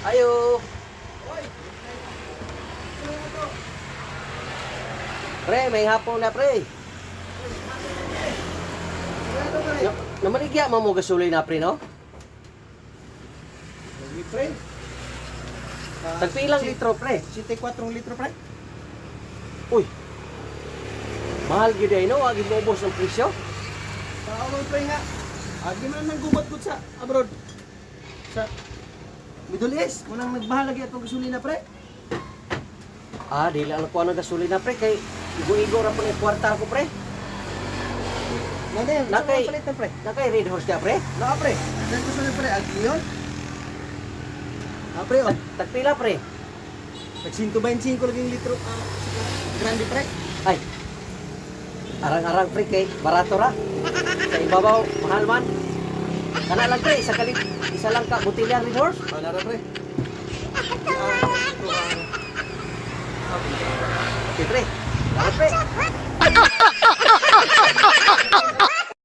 Ayo. Pre, may hapon na pre. Namaligya mo gasolina pre no? Lagi pre. Tagpilang litro pre. 74 litro pre. Uy. Mahal gyud ay no, agi mo ubos ng presyo. Paano pre nga? Agi man nang gubat gud sa abroad. Sa Middle East, munang nagmahal lagi atong gasolina pre. Ah, dili lang ko ang gasolina pre kay igo-igo ra po ni kwarta ko pre. Ngane, Nakay- palit na pre. Nakay red horse ka pre. Na pre. Dahil gusto na pre agi yon. Pre, oh. Tagpila pre. Tag 125 laging litro grande pre. Ay. Arang-arang pre kay barato ra. Sa ibabaw mahal man. Kana lang pre, isa lang ka botelya red horse. Para ra pre. Okay pre. Salamat pre.